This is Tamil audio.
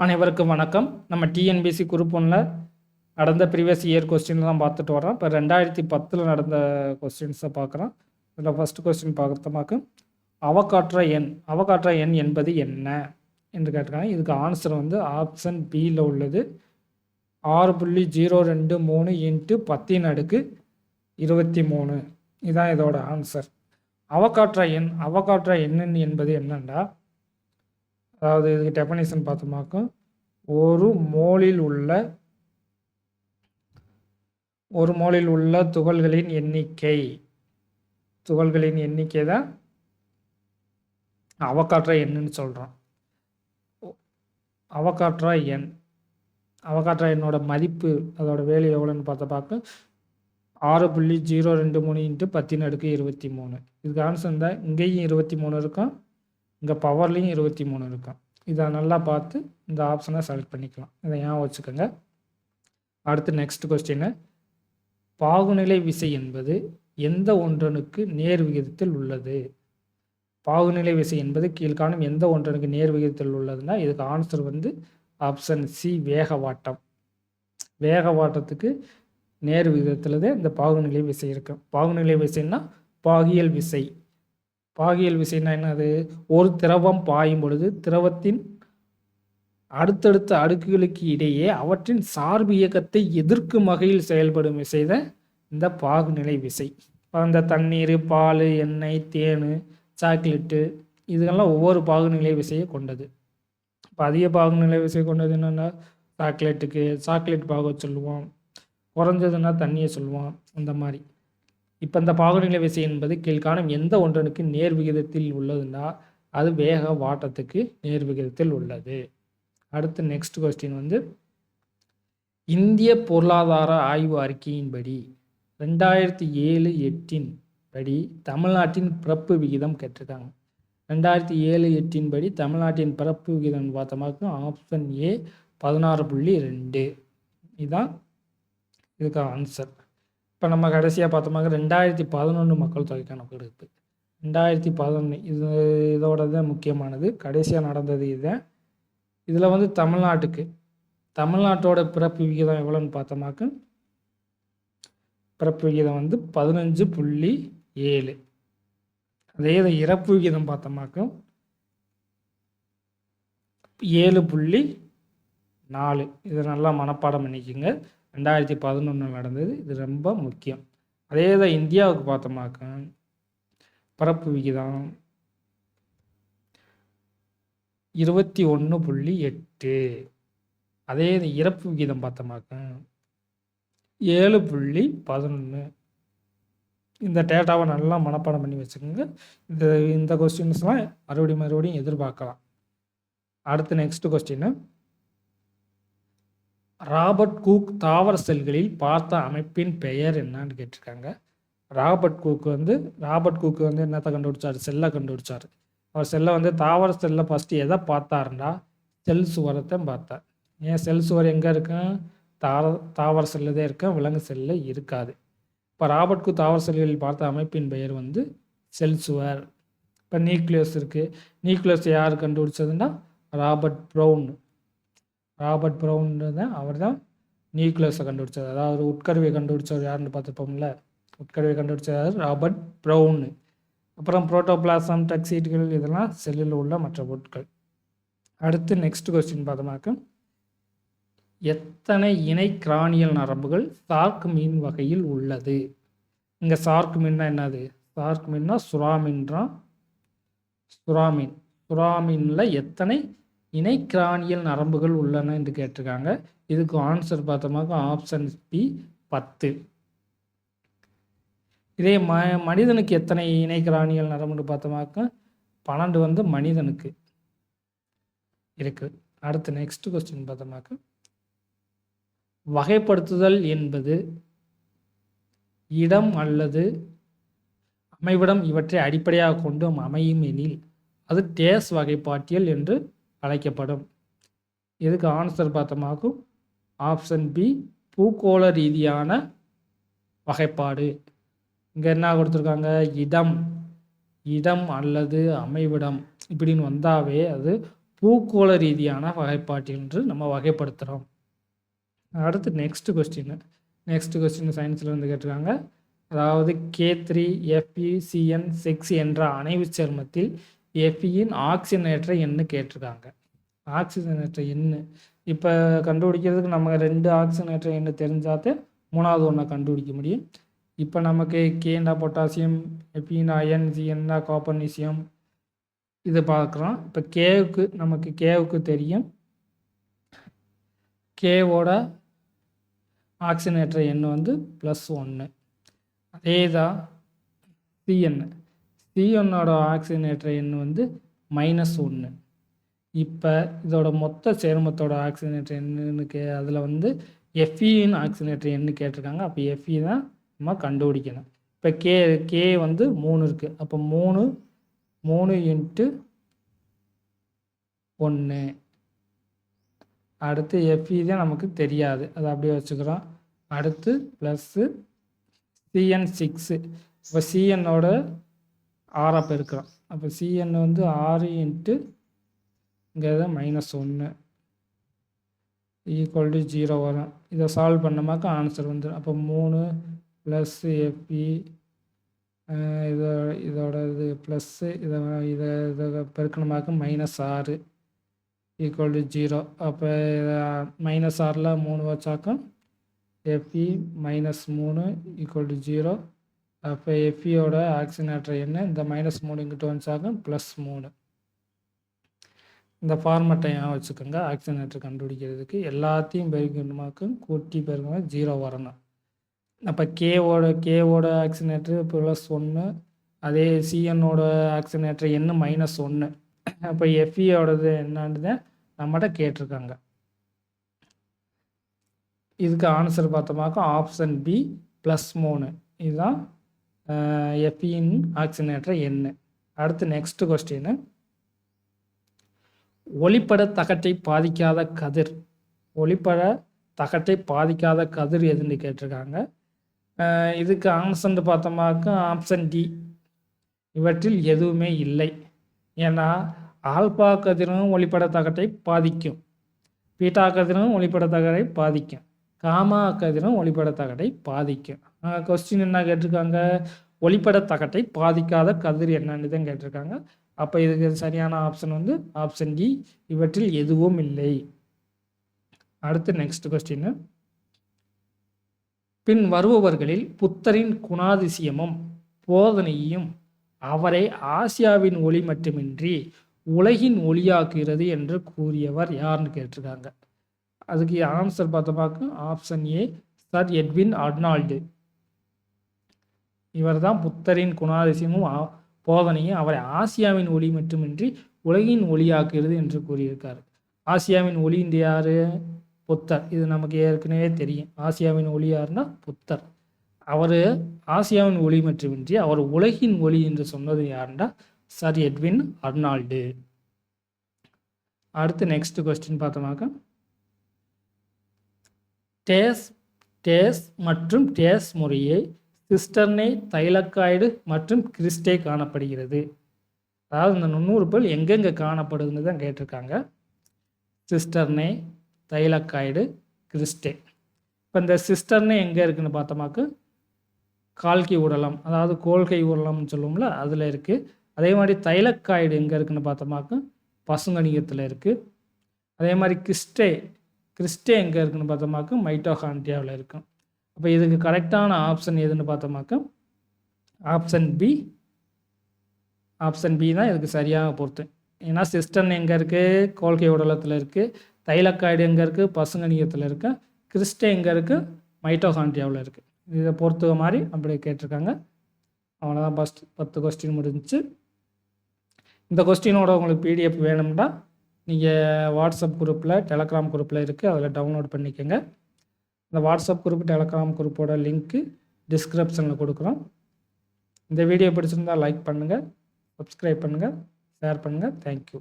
அனைவருக்கும் வணக்கம். நம்ம டிஎன்பிஎஸ்சி குரூப் 1ல் நடந்த ப்ரீவியஸ் இயர் கொஸ்டின் தான் பார்த்துட்டு வரோம். இப்போ 2010 நடந்த கொஸ்டின்ஸை பார்க்குறோம். இதில் ஃபஸ்ட்டு கொஸ்டின் பார்க்குறதுமாக்கு அவகாட்ரா எண் என்பது என்ன என்று கேட்டிருக்காங்க. இதுக்கு ஆன்சர் வந்து ஆப்ஷன் பியில் உள்ளது 6.023 × 10⁻23. இதுதான் இதோட ஆன்சர். அவகாட்ரா எண் என்பது என்னென்னா, அதாவது இதுக்கு டெஃபனிஷன் பார்த்தோமாக்கும், ஒரு மோலில் உள்ள துகள்களின் எண்ணிக்கை தான் அவகாட்ரா எண்ணுன்னு சொல்கிறோம். அவகாட்ரா எண்ணோட மதிப்பு, அதோட வேல்யூ எவ்வளோன்னு பார்க்க 6.023 × 10⁻23. இதுக்கு ஆன்சர் தான். இங்கேயும் 23 இருக்கும், இங்கே பவர்லேயும் 23 இருக்கும். இதை நல்லா பார்த்து இந்த ஆப்ஷனை செலக்ட் பண்ணிக்கலாம். இதை ஏன் வச்சுக்கோங்க. அடுத்து நெக்ஸ்ட் கொஸ்டின், பாகுநிலை விசை என்பது எந்த ஒன்றனுக்கு நேர் விகிதத்தில் உள்ளது? பாகுநிலை விசை என்பது கீழ்காணும் எந்த ஒன்றனுக்கு நேர் விகிதத்தில் உள்ளதுன்னா, இதுக்கு ஆன்சர் வந்து ஆப்ஷன் சி, வேகவாட்டத்துக்கு நேர் விகிதத்தில் தான் இந்த பாகுநிலை விசை இருக்கும். பாகுநிலை விசைன்னா பாகியல் விசைன்னா என்னது? ஒரு திரவம் பாயும் பொழுது திரவத்தின் அடுத்தடுத்த அடுக்குகளுக்கு இடையே அவற்றின் சார்பு இயக்கத்தை எதிர்க்கும் வகையில் செயல்படும் விசை தான் இந்த பாகுநிலை விசை. அந்த தண்ணீர், பால், எண்ணெய், தேன், சாக்லேட்டு, இதுகெல்லாம் ஒவ்வொரு பாகுநிலை விசையை கொண்டது. இப்போ அதிக பாகுநிலை விசை கொண்டது என்னென்னா, சாக்லேட் பாகு சொல்லுவோம், குறைஞ்சதுன்னா தண்ணியை சொல்லுவோம், அந்த மாதிரி. இப்போ இந்த பாகுநிலை விசை என்பது கீழ்காணும் எந்த ஒன்றனுக்கு நேர் விகிதத்தில் உள்ளதுன்னா, அது வேக வாட்டத்துக்கு நேர் விகிதத்தில் உள்ளது. அடுத்து நெக்ஸ்ட் கொஸ்டின் வந்து, இந்திய பொருளாதார ஆய்வு அறிக்கையின்படி 2007-08 படி தமிழ்நாட்டின் பிறப்பு விகிதம் கேட்டிருக்காங்க. 2007-08 படி தமிழ்நாட்டின் பிறப்பு விகிதம் பார்த்தோம்னாக்க ஆப்ஷன் ஏ 16.2. இதுதான் இதுக்கு ஆன்சர். இப்போ நம்ம கடைசியாக பார்த்தோம்னாக்க 2011 மக்கள் தொகை கணக்கு இருக்குது. 2011 இதோட தான் முக்கியமானது, கடைசியாக நடந்தது இதுதான். இதில் வந்து தமிழ்நாட்டோட பிறப்பு விகிதம் எவ்வளோன்னு பார்த்தோம்னாக்க, பிறப்பு விகிதம் வந்து 15.7. அதே இறப்பு விகிதம் பார்த்தோம்னாக்க 7.4. இதை நல்லா மனப்பாடம் பண்ணிக்கோங்க. 2011 நடந்தது, இது ரொம்ப முக்கியம். அதே தான் இந்தியாவுக்கு பார்த்தோம்னாக்க பிறப்பு விகிதம் 21.8. அதே இறப்பு விகிதம் பார்த்தோம்னாக்க 7.11. இந்த டேட்டாவை நல்லா மனப்பாடம் பண்ணி வச்சுக்கோங்க. இந்த கொஸ்டின்ஸ்லாம் மறுபடியும் எதிர்பார்க்கலாம். அடுத்து நெக்ஸ்ட் கொஸ்டின், ராபர்ட் கூக் தாவர செல்களில் பார்த்த அமைப்பின் பெயர் என்னன்னு கேட்டிருக்காங்க. ராபர்ட் கூக் வந்து என்னத்தை கண்டுபிடிச்சார்? செல்லை கண்டுபிடிச்சார். அவர் செல்லை வந்து தாவர செல்லை ஃபஸ்ட்டு எதை பார்த்தாருன்னா, செல் சுவரத்தை பார்த்தார். ஏன் செல் சுவர் எங்கே இருக்கும்? தாவர செல்லு தான் இருக்கும், விலங்கு செல்லில் இருக்காது. இப்போ ராபர்ட் கூக் தாவர செல்களில் பார்த்த அமைப்பின் பெயர் வந்து செல் சுவர். இப்போ நியூக்ளியஸ் இருக்குது. நியூக்ளியஸ் யார் கண்டுபிடிச்சதுன்னா ராபர்ட் ப்ரௌன் தான், அவர் தான் நியூக்ளியஸை கண்டுபிடிச்சது. அதாவது உட்கருவியை கண்டுபிடிச்சவர் யாருன்னு பார்த்துருப்போம்ல, உட்கருவியை கண்டுபிடிச்சது ராபர்ட் ப்ரௌன். அப்புறம் புரோட்டோபிளாசம், டக்சீட்டுகள், இதெல்லாம் செல்லில் உள்ள மற்ற பொருட்கள். அடுத்து நெக்ஸ்ட் கொஸ்டின் பார்த்தோம்னாக்க, எத்தனை இணை கிரானியல் நரம்புகள் சார்க் மீன் வகையில் உள்ளது? இங்கே சார்க் மீன்னா என்னது? சார்க் மீன்னா சுறாமீனில் எத்தனை இணை கிரானியல் நரம்புகள் உள்ளன என்று கேட்டிருக்காங்க. இதுக்கு ஆன்சர் பார்த்தோம்னாக்க ஆப்ஷன் பி 10. இதே மனிதனுக்கு எத்தனை இணை கிரானியல் நரம்புன்னு பார்த்தோம்னாக்க 12 வந்து மனிதனுக்கு இருக்குது. அடுத்து நெக்ஸ்ட் கொஸ்டின் பார்த்தோம்னாக்க, வகைப்படுத்துதல் என்பது இடம் அல்லது அமைவிடம் இவற்றை அடிப்படையாக கொண்டு அமையும் எனில் அது டேஸ் வகைப்பாட்டியல் என்று அழைக்கப்படும். இதுக்கு ஆன்சர் பார்த்தோம்னாக்கும் ஆப்ஷன் பி பூகோள ரீதியான வகைப்பாடு. இங்கே என்ன கொடுத்துருக்காங்க? இடம் அல்லது அமைவிடம் இப்படின்னு வந்தாவே அது பூகோள ரீதியான வகைப்பாட்டியல் என்று நம்ம வகைப்படுத்துகிறோம். அடுத்து நெக்ஸ்ட் கொஸ்டின் சயின்ஸில் வந்து கேட்டிருக்காங்க. அதாவது K3FeCN6 என்ற அணைவு சேர்மத்தில் Feயின் ஆக்சிஜனேற்ற எண்ணு கேட்டிருக்காங்க. ஆக்சிஜனேற்ற எண்ணு இப்போ கண்டுபிடிக்கிறதுக்கு நம்ம 2 ஆக்சிஜனேற்ற எண்ணு தெரிஞ்சாதே 3வது ஒன்றை கண்டுபிடிக்க முடியும். இப்போ நமக்கு கேண்டா பொட்டாசியம், எஃபின் அயன், சிஎன்னா காப்பர்னீசியம் இது பார்க்குறோம். இப்போ நமக்கு கேவுக்கு தெரியும். கேவோட ஆக்சிஜனேற்ற எண் வந்து +1. அதே தான் சிஎன்னோட ஆக்சிஜனேற்ற எண் வந்து -1. இப்போ இதோட மொத்த சேர்மத்தோட ஆக்சிஜனேற்ற எண்ணுக்கு அதில் வந்து எஃப்இன் ஆக்சிஜனேற்ற எண்ணு கேட்டிருக்காங்க. அப்போ எஃப்இ தான் நம்ம கண்டுபிடிக்கணும். இப்போ கே வந்து 3 இருக்குது. அப்போ 3 × 1. அடுத்து எஃப்இ தான் நமக்கு தெரியாது, அதை அப்படியே வச்சுக்கிறோம். அடுத்து ப்ளஸ்ஸு CN6. இப்போ சிஎன்னோட 6 பெருக்கிறோம். அப்போ சிஎன் வந்து 6 × இங்கே -1 = 0 வரும். இதை சால்வ் பண்ணமாக்க ஆன்சர் வந்துடும். அப்போ 3 + எஃப்இ இதோட இது ப்ளஸ்ஸு இதை பெருக்கணுமாக்க -6 = 0. அப்போ -6ல் 3 வச்சாக்கம் எஃப்இ -3 = 0. அப்போ எஃப்இயோட ஆக்சிஜனேற்ற எண்ணு இந்த -3 இங்கிட்டு வந்துச்சாக்கம் +3. இந்த ஃபார்மெட்டை வச்சுக்கோங்க. ஆக்சிஜனேற்ற கண்டுபிடிக்கிறதுக்கு எல்லாத்தையும் பெருக்கணுமாக்கும் கூட்டி பெருக்கணும் 0 வரணும். அப்போ கேவோட ஆக்சிஜனேற்ற +1, அதே சிஎன்னோட ஆக்சிஜனேற்ற எண்ணு -1. அப்போ எஃப்இயோடது என்னன்னு நம்மகிட்ட கேட்டிருக்காங்க. இதுக்கு ஆன்சர் பார்த்தோமாக்கா ஆப்ஷன் பி +3. இதுதான் எஃப்இன் ஆக்சிஜனேற்ற எண்ணு. அடுத்து நெக்ஸ்ட் கொஸ்டின், ஒளிப்பட தகட்டை பாதிக்காத கதிர் எதுன்னு கேட்டிருக்காங்க. இதுக்கு ஆன்சர் பார்த்தோமாக்கா ஆப்ஷன் டி, இவற்றில் எதுவுமே இல்லை. ஏன்னா ஆல்பா கதிரும் ஒளிப்பட தகட்டை பாதிக்கும், பீட்டா கதிரும் ஒளிப்பட தகட்டை பாதிக்கும், காமா கதிரும் ஒளிப்பட தகட்டை பாதிக்கும். கொஸ்டின் என்ன கேட்டிருக்காங்க, ஒளிப்பட தகட்டை பாதிக்காத கதிர் என்னன்னு தான் கேட்டிருக்காங்க. அப்போ இதுக்கு சரியான ஆப்ஷன் வந்து ஆப்ஷன் டி, இவற்றில் எதுவும் இல்லை. அடுத்து நெக்ஸ்ட் கொஸ்டின், பின் வருபவர்களில் புத்தரின் குணாதிசயமும் போதனையும் அவரை ஆசியாவின் ஒளி மட்டுமின்றி உலகின் ஒளியாக்குகிறது என்று கூறியவர் யாருன்னு கேட்டிருக்காங்க. அதுக்கு ஆன்சர் பார்த்தோமாக்க option A sir Edwin Arnold. இவர் தான் புத்தரின் குணாதிசயமும் போதனையும் அவரை ஆசியாவின் ஒளி மட்டுமின்றி உலகின் ஒளியாக்குகிறது என்று கூறியிருக்கார். ஆசியாவின் ஒளி இந்த யாரு? புத்தர். இது நமக்கு ஏற்கனவே தெரியும். ஆசியாவின் ஒளி யாருன்னா புத்தர். அவர் ஆசியாவின் ஒளி மட்டுமின்றி அவர் உலகின் ஒளி என்று சொன்னது யாருன்னா சர் எட்வின் அர்னால்டு. அடுத்து நெக்ஸ்ட் கொஸ்டின் பார்த்தோமாக்க, டேஸ் மற்றும் டேஸ் முறையே சிஸ்டர்னே, தைலக்காய்டு மற்றும் கிறிஸ்டே காணப்படுகிறது. அதாவது இந்த நுண்ணுறுப்புகள் எங்கெங்கே காணப்படுதுன்னு தான் கேட்டிருக்காங்க. சிஸ்டர்னே, தைலக்காய்டு, கிறிஸ்டே. இப்போ இந்த சிஸ்டர்னே எங்கே இருக்குதுன்னு பார்த்தோமாக்கு கால்கி உடலம், அதாவது கோல்கை உடலம்னு சொல்லுவோம்ல, அதில் இருக்குது. அதே மாதிரி தைலக்காய்டு எங்கே இருக்குதுன்னு பார்த்தோமாக்கு பசுங்கணிகத்தில் இருக்குது. அதே மாதிரி கிறிஸ்டே எங்கே இருக்குதுன்னு பார்த்தோமாக்கு மைட்டோகாண்ட்ரியாவில் இருக்கும். அப்போ இதுக்கு கரெக்டான ஆப்ஷன் எதுன்னு பார்த்தோமாக்க ஆப்ஷன் பி தான் இதுக்கு சரியாக பொறுத்து. ஏன்னா சிஸ்டன் எங்கே இருக்குது? கோல்கை உடலத்தில் இருக்குது. தைலக்காய்டு எங்கே இருக்குது? பசுங்கணிகத்தில் இருக்குது. கிறிஸ்டே எங்கே இருக்குது? மைட்டோகாண்ட்ரியாவில் இருக்குது. இதை பொறுத்த மாதிரி அப்படி கேட்டிருக்காங்க. அவ்வளோதான், 10 கொஸ்டின் முடிஞ்சிச்சு. இந்த கொஸ்டினோட உங்களுக்கு PDF வேணும்னா நீங்கள் வாட்ஸ்அப் குரூப்பில், டெலகிராம் குரூப்பில் இருக்குது, அதில் டவுன்லோட் பண்ணிக்கோங்க. இந்த வாட்ஸ்அப் குரூப், டெலகிராம் குரூப்போட லிங்க்கு டிஸ்கிரிப்ஷனில் கொடுக்குறோம். இந்த வீடியோ பிடிச்சிருந்தால் லைக் பண்ணுங்கள், சப்ஸ்கிரைப் பண்ணுங்கள், ஷேர் பண்ணுங்கள். தேங்க்யூ.